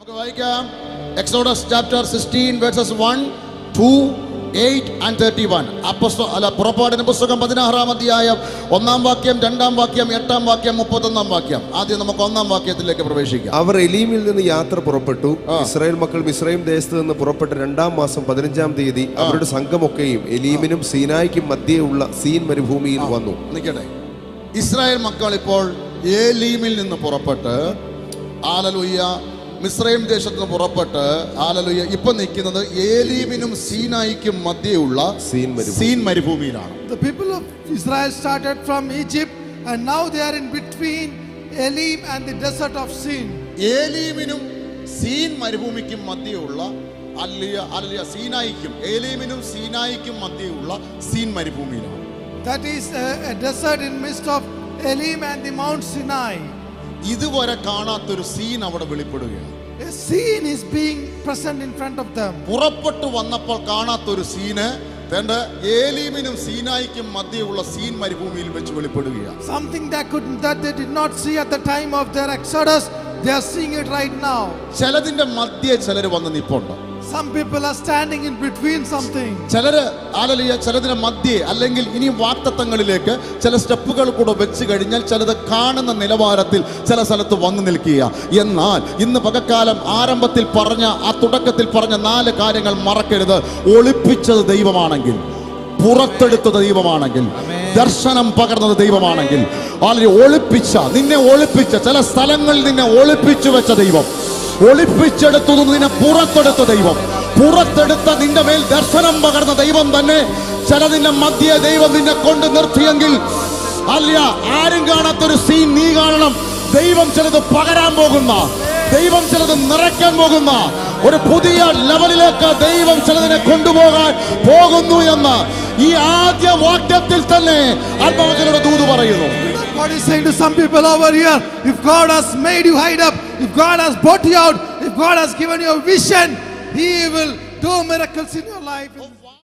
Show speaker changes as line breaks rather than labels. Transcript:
നമുക്ക് വായിക്കാം Exodus chapter 16 verses 1, 2, 8 and 31. പുറപ്പാടിന്റെ പുസ്തകം 16-ാം അധ്യായം 1-ാം വാക്യം, 2-ാം വാക്യം, 8-ാം വാക്യം, 31-ാം വാക്യം. ആദ്യം നമുക്ക് 1-ാം വാക്യത്തിലേക്ക് പ്രവേശിക്കാം.
അവർ എലീമിൽ നിന്ന് യാത്ര പുറപ്പെട്ടു. ഇസ്രായേൽ മക്കൾ മിസ്രയീം ദേശത്ത് നിന്ന് പുറപ്പെട്ട് 2-ാം മാസം 15-ാം തീയതി അവരുടെ സംഘമൊക്കെയും എലീമിനും സീനായിക്കും മധ്യേ ഉള്ള സീൻ മരുഭൂമിയിൽ വന്നു.
നിൽക്കട്ടെ, ഇസ്രായേൽ മക്കൾ ഇപ്പോൾ ഏലീമിൽ നിന്ന് പുറപ്പെട്ട് ഹല്ലേലൂയ മിസ്രയീം ദേശത്ത് നിന്ന് പുറപ്പെട്ട് ഹല്ലേലൂയ ഇപ്പൊ നിൽക്കുന്നത് ഏലീമിനും സീനായിക്കും മധ്യയുള്ള Sin മരുഭൂമിയിലാണ്.
The people of Israel started from Egypt and now they are in between Elim and the desert of Sin.
ഏലീമിനും സീൻ മരുഭൂമിക്കും മധ്യയുള്ള ഹല്ലേലൂയ സീനായിക്കും ഏലീമിനും സീനായിക്കും മധ്യയുള്ള സീൻ മരുഭൂമിയിലാണ്.
That is a desert in midst of Elim and the Mount Sinai.
ഇതുവരെ കാണാത്തൊരു സീൻ അവിടെ വെളിപ്പെടുകയാണ്.
A scene is being present in front of them.
പുറപ്പെട്ടു വന്നപ്പോൾ കാണാത്തൊരു സീന് ഏലീമിനും സീനായിക്കും മധ്യയുള്ള സീൻ മരുഭൂമിയിൽ വെച്ച് വെളിപ്പെടുകയാണ്.
Something that they did not see at the time of their exodus, they are seeing it right now.
ചിലതിന്റെ മധ്യേ ചിലർ വന്ന് നിൽപ്പുണ്ട്.
Some people are standing in between something.
ചിലര് ഹല്ലേലൂയ ചിലതിന്റെ മധ്യേ അല്ലെങ്കിൽ ഇനി വാഗ്ദത്തങ്ങളിലേക്ക് ചില സ്റ്റെപ്പുകൾ കൂടെ വെച്ച് കഴിഞ്ഞാൽ ചിലത് കാണുന്ന നിലവാരത്തിൽ ചില സ്ഥലത്ത് വന്നു നിൽക്കുക. എന്നാൽ ഇന്ന് പകൽക്കാലം ആരംഭത്തിൽ പറഞ്ഞ തുടക്കത്തിൽ പറഞ്ഞ 4 കാര്യങ്ങൾ മറക്കരുത്. ഒളിപ്പിച്ചത് ദൈവമാണെങ്കിൽ, പുറത്തെടുത്തത് ദൈവമാണെങ്കിൽ, ദർശനം പകർന്നത് ദൈവമാണെങ്കിൽ, നിന്നെ ഒളിപ്പിച്ച ചില സ്ഥലങ്ങളിൽ നിന്നെ ഒളിപ്പിച്ചു വെച്ച ദൈവം, ഒളിപ്പിച്ചെടുത്തത് നിന്നെ പുറത്തെടുത്ത ദൈവം, പുറത്തെടുത്ത നിന്റെ മേൽ ദർശനം പകർന്ന ദൈവം തന്നെ ചിലതിന്റെ മധ്യ ദൈവം നിന്നെ കൊണ്ട് നിർത്തിയെങ്കിൽ അല്ല, ആരും കാണാത്തൊരു സീൻ നീ കാണണം. ദൈവം ചിലത് പകരാൻ പോകുന്ന, ദൈവം ചിലത് നിറയ്ക്കാൻ പോകുന്ന ഒരു പുതിയ ലെവലിലേക്ക് ദൈവം ചിലതിനെ കൊണ്ടുപോകാൻ പോകുന്നു എന്ന് ഈ ആദ്യ വാക്യത്തിൽ തന്നെ ആത്മാവിന്റെ ദൂത് പറയുന്നു.
God is saying to some people over here, if God has made you hide up, if God has brought you out, if God has given you a vision, He will do miracles in your life.